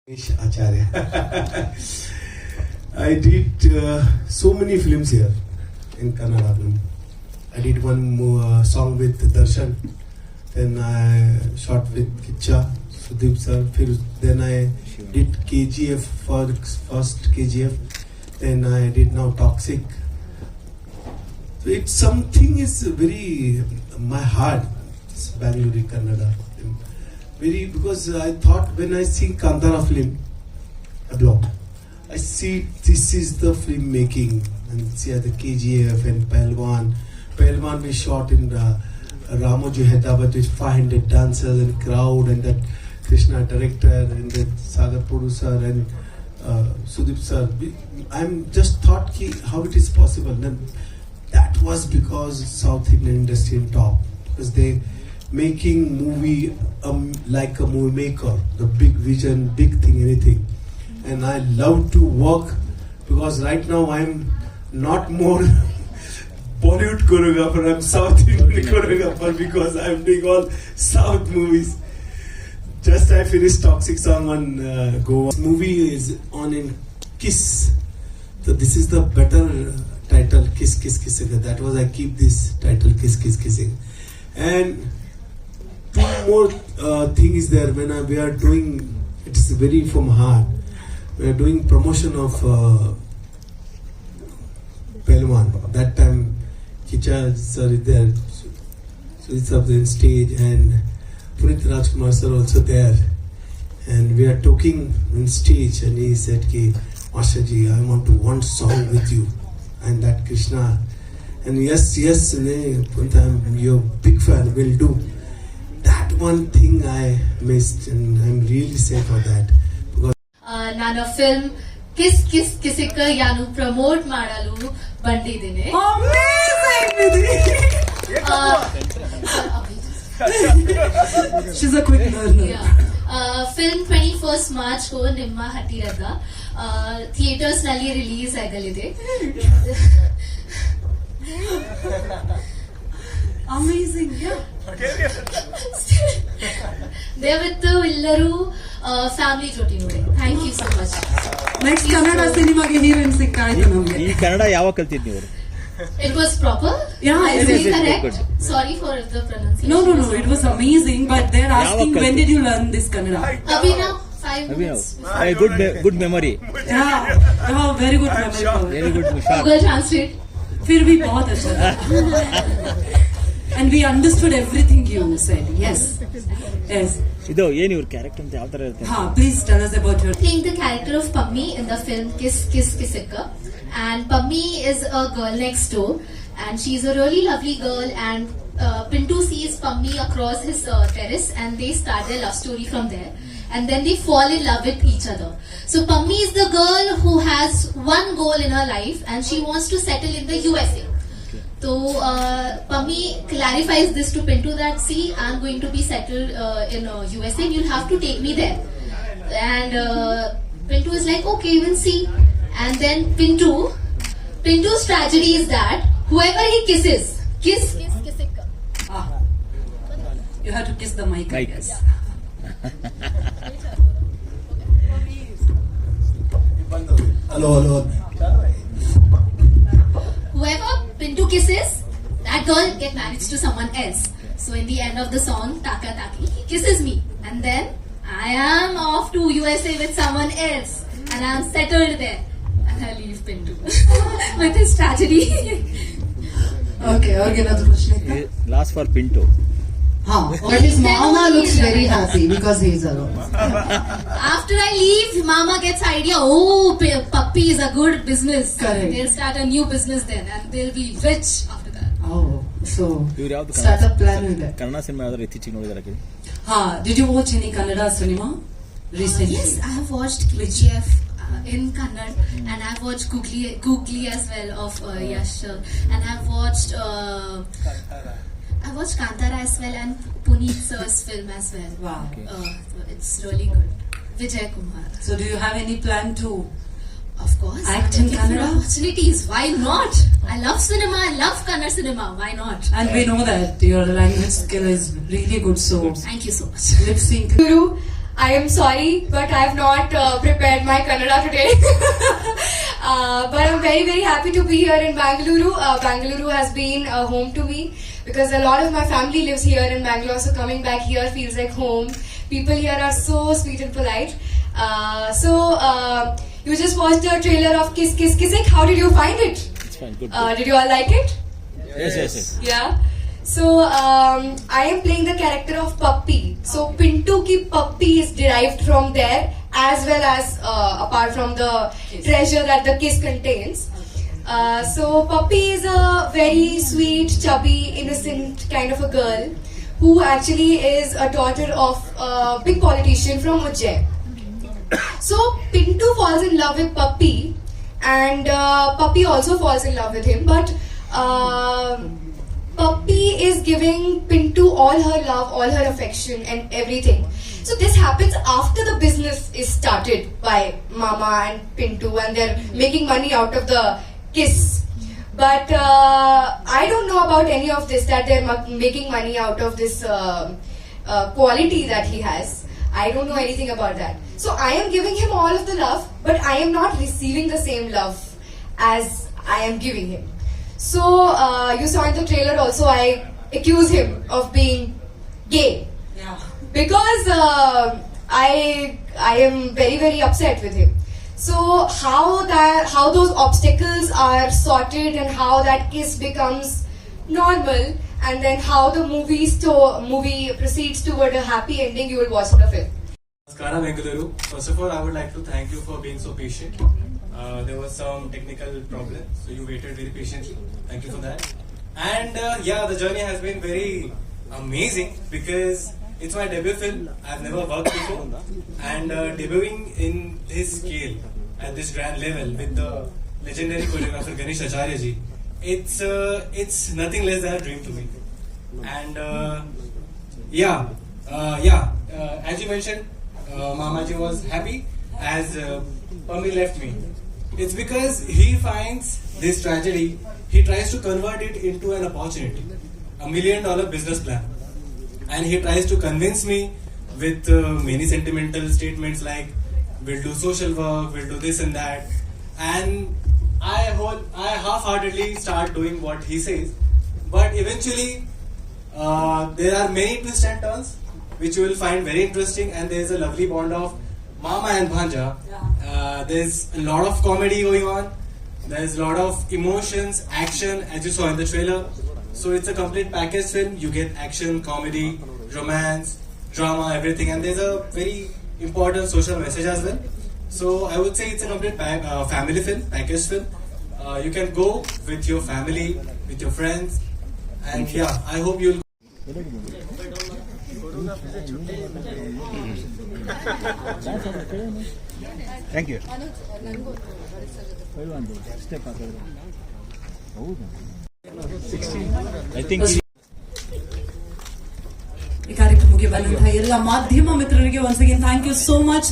Ramesh Acharya. I did so many films here in Kannada. I did one song with Darshan, then I shot with Kicha, Sudeep sir. Then I did KGF for first KGF. Then I did now Toxic. So it's something is very my heart. It's Bangalore Kannada. Very because I thought when I see Kantara film, a blog, I see this is the film making and see the KGF and Pehlwan. Pehlwan we shot in Ramoji Hyderabad with 500 dancers and crowd and that Krishna director and that Sagar producer and Sudeep sir. I'm just thought how it is possible. And that was because South Indian industry in top because they making movie like a movie maker, the big vision, big thing, anything. And I love to work because right now I'm not more Bollywood choreographer, I'm South Indian choreographer because I'm doing all South movies. Just I finished Toxic song on Goa. This movie is on in Kiss. So this is the better title, Kiss Kiss Kissing. That was I keep this title, Kiss Kiss Kissing. And two more thing is there when we are doing, it's very from heart. We are doing promotion of Pehlwan. That time Kicha sir is there, so it's up there on stage and Punit Rajkumar sir also there. And we are talking on stage and he said ki, Master ji, I want to one song with you. And that Krishna. And yes, Punit, I'm your big fan, will do. That one thing I missed and I'm really sad for that. Because ನನ್ನ film kiss kiss ಕಿಸಿಕ ಯಾನು promote ಮಾಡಲು ಬಂದಿದ್ದೀನಿ. She's a quick learner. Film 21st March ನಿಮ್ಮ ಹತ್ತಿರದ theatres ನಲ್ಲಿ release ಆಗಲಿದೆ. Amazing, yeah. ದಯವಿಟ್ಟು ಎಲ್ಲರೂ ಫ್ಯಾಮಿಲಿ ಜೊತೆ ನೋಡಿ. Thank you so much. Next Kannada ಸಿನಿಮಾಗೆ ಹೀರೋಯಿನ್ ಸಿಕ್ಕಾಯ್ತು ನಮಗೆ. ಈ ಕನ್ನಡ ಯಾವಾಗ ಕಲ್ತಿದ್ ನೀವು? It was proper? Yeah, is it it correct? good. Sorry for the pronunciation. No, it was amazing. But they're asking when did you learn this Kannada? Abhinav, 5 minutes. Good memory. Yeah, very good memory power. Very good. Sharp. Google Translate. फिर भी बहुत अच्छा था. And we understood everything you said. Yes. ಇದು ಏನು ಇವ್ರ character ಅಂತ ಯಾವ ತರ ಇರುತ್ತೆ? Please tell us about your. Playing the character of Pammi in the film Kiss Kiss Kisika, and Pammi is a girl next door, and she's a really lovely girl. And Pintu sees Pammi across his terrace, and they start their love story from there. And then they fall in love with each other. So Pammi is the girl who has one goal in her life, and she wants to settle in the USA. So Pammi clarifies this to Pintu that see, I'm going to be settled in USA and you'll have to take me there. And Pintu is like, okay, we'll see. And then Pintu's tragedy is that whoever he kisses, kiss. You have to kiss the mic. I guess. hello. Whoever Pintu kisses, that girl get married to someone else. So in the end of the song, Taka Taki, he kisses me. And then I am off to USA with someone else. And I am settled there. And I leave Pintu with his tragedy. Okay, another question. Last for Pinto. But his mama looks very happy because he's alone. After I leave, Mama gets idea. Oh, puppy is a good business. Correct. They'll start a new business then, and they'll be rich after that. Oh, so ಇವ್ರು ಯಾವ್ದು startup plan with that. Kannada cinema ಯಾವ್ದಾದ್ರು ಇತ್ತೀಚೆಗೆ ನೋಡಿದಾರೆ? Did you watch any Kannada cinema recently? Yes, I have watched KGF in Kannada, and I've watched Googly as well of Yash, and I've watched Kantara as well and Puneet sir's film as well. Wow. So it's really good. Vijay Kumar. So do you have any plan to? Of course. Act in Kannada? Opportunities. Why not? I love cinema. I love Kannada cinema. Why not? And we know that your language skill is really good. So Thank you so much. lip sync. Guru, I am sorry, but I have not prepared my Kannada today. But I'm very, very happy to be here in Bangalore. Bangalore has been a home to me because a lot of my family lives here in Bangalore. So coming back here feels like home. People here are so sweet and polite. You just watched the trailer of Kiss Kiss Kissing. How did you find it? It's fine, good. Did you all like it? Yes. Yeah. So I am playing the character of Puppy. So Pintu ki Puppy is derived from there, as well as apart from the treasure that the kiss contains. So Puppy is a very sweet, chubby, innocent kind of a girl who actually is a daughter of a big politician from Ujjain. So Pintu falls in love with Puppy, and Puppy also falls in love with him, but Puppy is giving Pintu all her love, all her affection and everything. So this happens after the business is started by Mama and Pintu, and they're making money out of the kiss. But I don't know about any of this, that they're making money out of this quality that he has. I don't know anything about that. So I am giving him all of the love, but I am not receiving the same love as I am giving him. So you saw in the trailer also, I accuse him of being gay. Yeah. Because I am very, very upset with him. So how those obstacles are sorted and how that kiss becomes normal, and then how the movie proceeds toward a happy ending, you will watch the film. Namaskara Bengaluru. First of all, I would like to thank you for being so patient. There was some technical problem, so you waited very patiently. Thank you for that. And the journey has been very amazing because it's my debut film. I've never worked before, and debuting in this scale, at this grand level, with the legendary choreographer Ganesh Acharya ji, it's nothing less than a dream to me. And as you mentioned, Mamaji was happy as Pammi left me. It's because he finds this tragedy, he tries to convert it into an opportunity, $1 million business plan. And he tries to convince me with many sentimental statements like, we'll do social work, we'll do this and that. And I half-heartedly start doing what he says. But eventually, there are many twists and turns, which you will find very interesting, and there is a lovely bond of Mama and Bhanja. There's a lot of comedy going on. There's a lot of emotions, action, as you saw in the trailer. So it's a complete package film. You get action, comedy, romance, drama, everything, and there's a very important social message as well. So I would say it's a complete family film, package film. You can go with your family, with your friends, and I hope you'll. Thank you step ಹೌದಾ I think ಈ ಕಾರ್ಯಕ್ರಮಕ್ಕೆ ಬಂದಂತಹ ಎಲ್ಲ ಮಾಧ್ಯಮ ಮಿತ್ರರಿಗೆ once again thank you so much.